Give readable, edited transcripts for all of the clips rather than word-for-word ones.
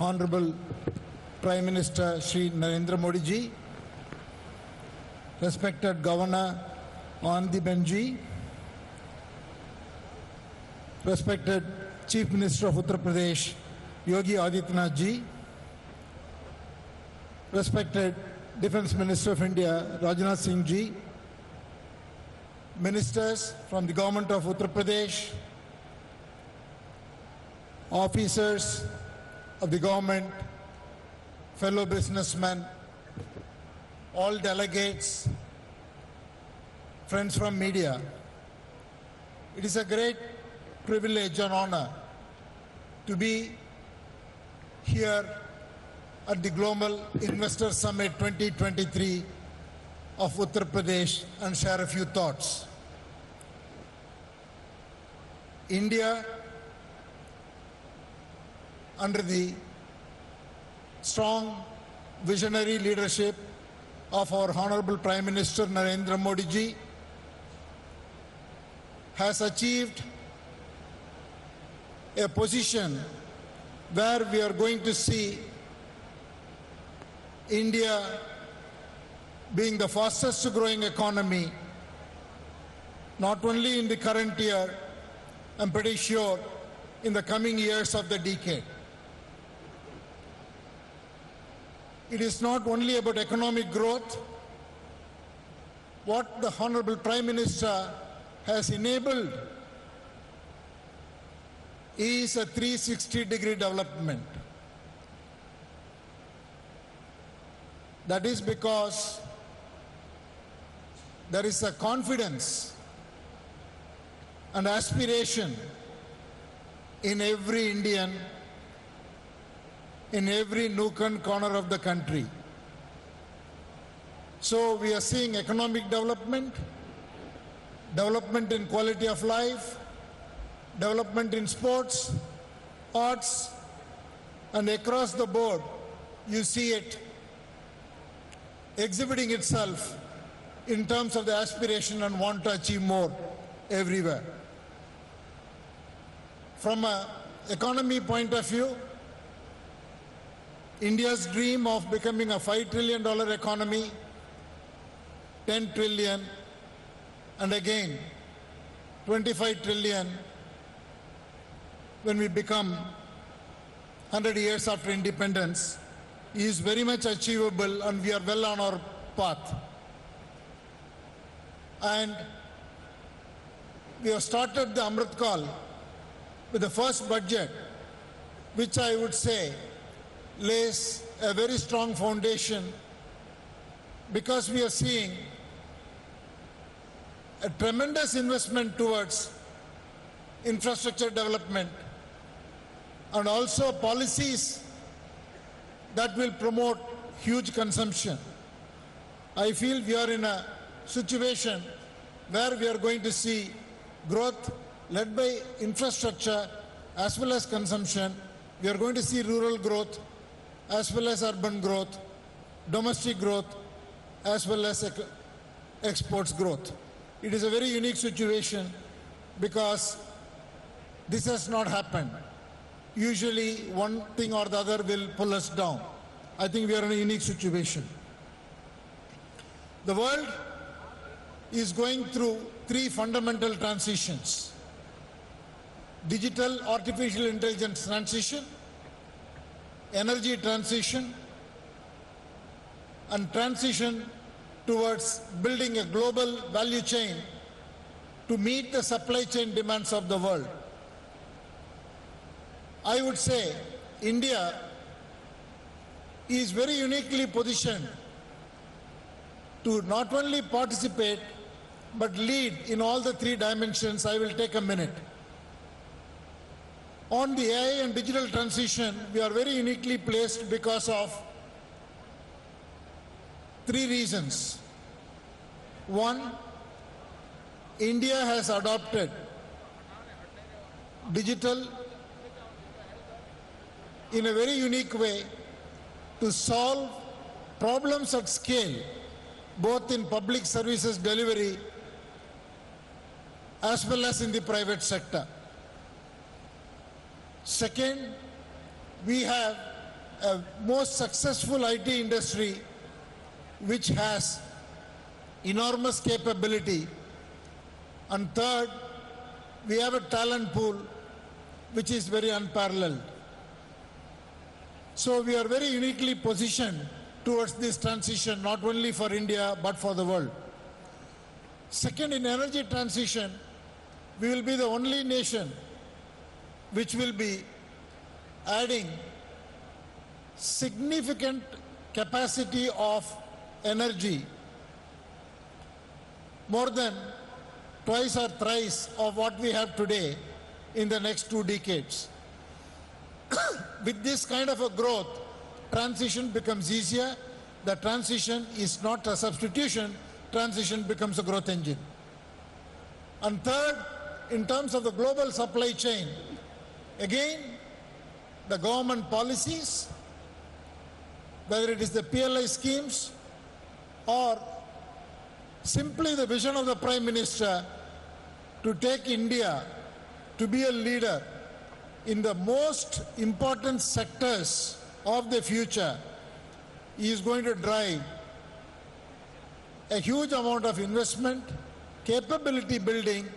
Honorable Prime Minister Shri Narendra Modi ji, respected Governor Anand ji, respected Chief Minister of Uttar Pradesh Yogi Adityanath ji, respected Defence Minister of India Rajnath Singh ji, ministers from the government of Uttar Pradesh, officers of the government, fellow businessmen, all delegates, friends from media. It is a great privilege and honor to be here at the Global Investor Summit 2023 of Uttar Pradesh and share a few thoughts. India, under the strong visionary leadership of our Honorable Prime Minister Narendra Modi ji, has achieved a position where we are going to see India being the fastest growing economy, not only in the current year, I'm pretty sure in the coming years of the decade. It is not only about economic growth. What the Honorable Prime Minister has enabled is a 360-degree development. That is because there is a confidence and aspiration in every Indian, in every nook and corner of the country. So we are seeing economic development, development in quality of life, development in sports, arts, and across the board, you see it exhibiting itself in terms of the aspiration and want to achieve more everywhere. From an economy point of view, India's dream of becoming a $5 trillion economy, 10 trillion, and again 25 trillion when we become 100 years after independence is very much achievable, and we are well on our path. And we have started the Amrit Kaal with the first budget, which I would say lays a very strong foundation, because we are seeing a tremendous investment towards infrastructure development and also policies that will promote huge consumption. I feel we are in a situation where we are going to see growth led by infrastructure as well as consumption. We are going to see rural growth as well as urban growth, domestic growth as well as exports growth. It is a very unique situation because this has not happened. Usually one thing or the other will pull us down. I think we are in a unique situation. The world is going through three fundamental transitions: digital artificial intelligence transition, energy transition, and transition towards building a global value chain to meet the supply chain demands of the world. I would say India is very uniquely positioned to not only participate but lead in all the three dimensions. I will take a minute. On the AI and digital transition, we are very uniquely placed because of three reasons. One, India has adopted digital in a very unique way to solve problems at scale, both in public services delivery as well as in the private sector. Second, we have a most successful IT industry which has enormous capability. And third, we have a talent pool which is very unparalleled. So we are very uniquely positioned towards this transition, not only for India, but for the world. Second, in energy transition, we will be the only nation which will be adding significant capacity of energy, more than twice or thrice of what we have today in the next 2 decades. With this kind of a growth, transition becomes easier. The transition is not a substitution, transition becomes a growth engine. And third, in terms of the global supply chain, again, the government policies, whether it is the PLI schemes or simply the vision of the Prime Minister to take India to be a leader in the most important sectors of the future, is going to drive a huge amount of investment, capability building,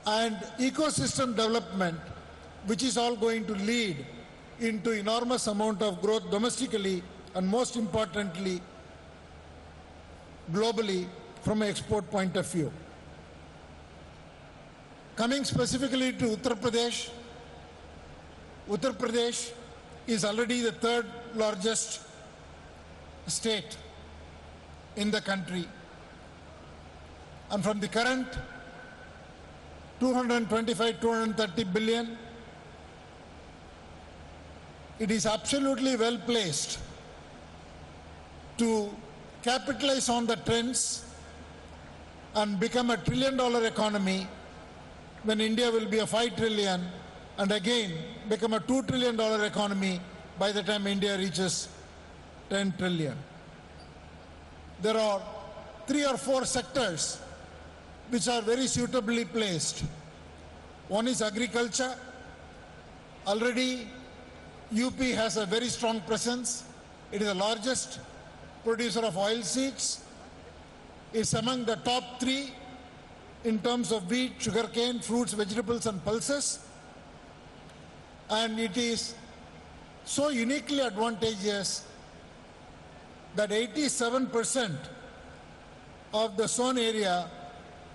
and ecosystem development, which is all going to lead into enormous amount of growth domestically and most importantly globally from an export point of view. Coming specifically to Uttar Pradesh is already the 3rd largest state in the country, and from the current 225-230 billion, it is absolutely well placed to capitalize on the trends and become a $1 trillion economy when India will be a $5 trillion, and again become a $2 trillion economy by the time India reaches 10 trillion. There are 3 or 4 sectors which are very suitably placed. One is agriculture. Already UP has a very strong presence. It is the largest producer of oilseeds. It's among the top 3 in terms of wheat, sugarcane, fruits, vegetables, and pulses. And it is so uniquely advantageous that 87% of the sown area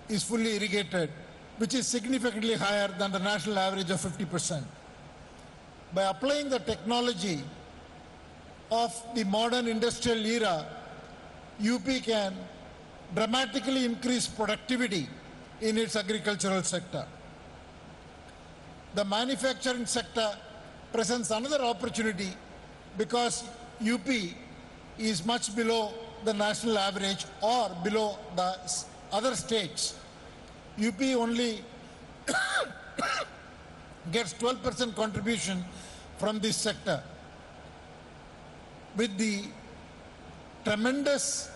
is fully irrigated, which is significantly higher than the national average of 50%. By applying the technology of the modern industrial era, UP can dramatically increase productivity in its agricultural sector. The manufacturing sector presents another opportunity because UP is much below the national average or below the other states. UP only gets 12% contribution from this sector. With the tremendous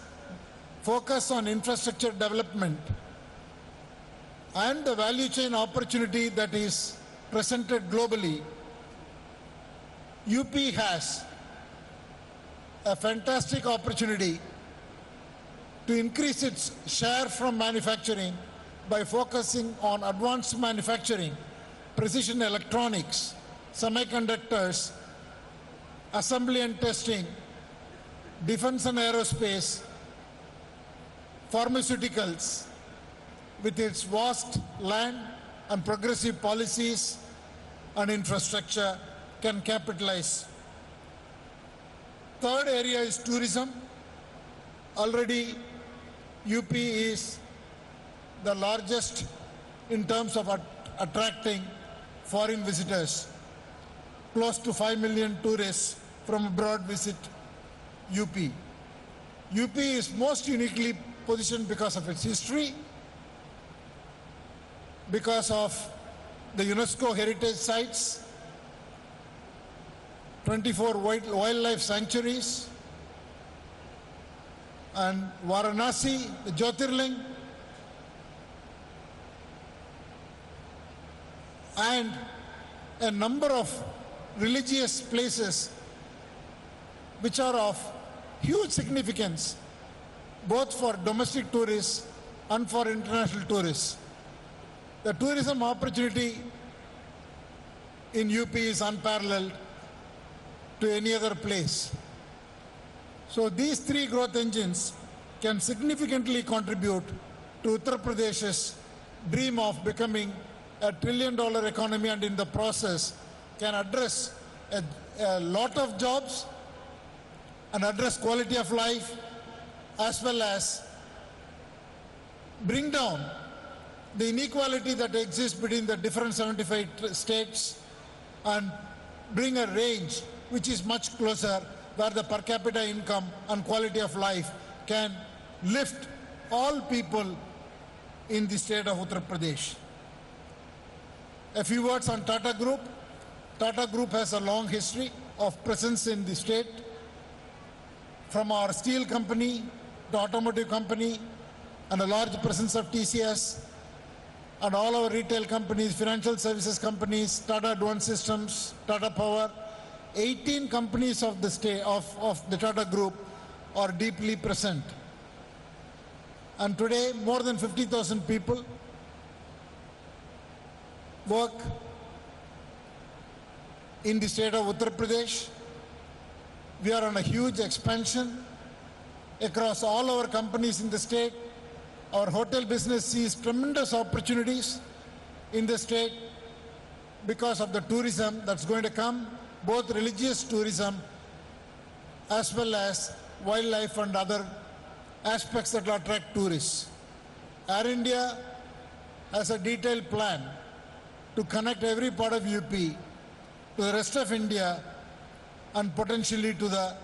focus on infrastructure development and the value chain opportunity that is presented globally, UP has a fantastic opportunity to increase its share from manufacturing by focusing on advanced manufacturing, precision electronics, semiconductors, assembly and testing, defense and aerospace, pharmaceuticals. With its vast land and progressive policies and infrastructure, can capitalize. Third area is tourism. Already UP is the largest in terms of attracting foreign visitors. Close to 5 million tourists from abroad visit UP. UP is most uniquely positioned because of its history, because of the UNESCO heritage sites, 24 wildlife sanctuaries, and Varanasi, the Jyotirling, and a number of religious places which are of huge significance both for domestic tourists and for international tourists. The tourism opportunity in UP is unparalleled to any other place. So these three growth engines can significantly contribute to Uttar Pradesh's dream of becoming a $1 trillion economy, and in the process can address a lot of jobs and address quality of life, as well as bring down the inequality that exists between the different 75 states and bring a range which is much closer, where the per capita income and quality of life can lift all people in the state of Uttar Pradesh. A few words on Tata Group. Tata Group has a long history of presence in the state, from our steel company to automotive company, and a large presence of TCS, and all our retail companies, financial services companies, Tata Advanced Systems, Tata Power. 18 companies of the state of the Tata Group are deeply present. And today, more than 50,000 people work in the state of Uttar Pradesh. We are on a huge expansion across all our companies in the state. Our hotel business sees tremendous opportunities in the state because of the tourism that's going to come, both religious tourism as well as wildlife and other aspects that will attract tourists. Air India has a detailed plan to connect every part of UP to the rest of India and potentially to the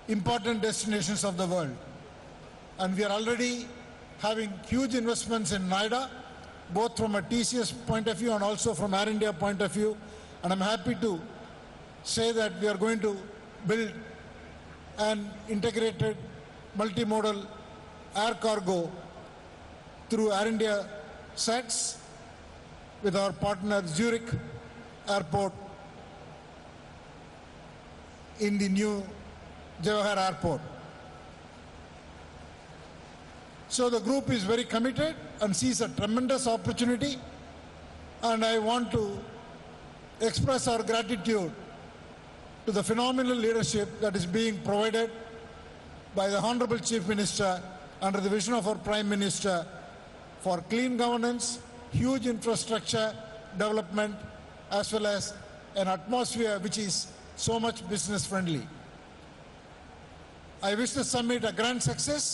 important destinations of the world. And we are already having huge investments in Noida, both from a TCS point of view and also from Air India point of view. And I'm happy to say that we are going to build an integrated multimodal air cargo through Air India sets with our partner Zurich Airport in the new Jawahar Airport. So the group is very committed and sees a tremendous opportunity, and I want to express our gratitude to the phenomenal leadership that is being provided by the Honorable Chief Minister under the vision of our Prime Minister for clean governance, huge infrastructure development, as well as an atmosphere which is so much business friendly. I wish the summit a grand success.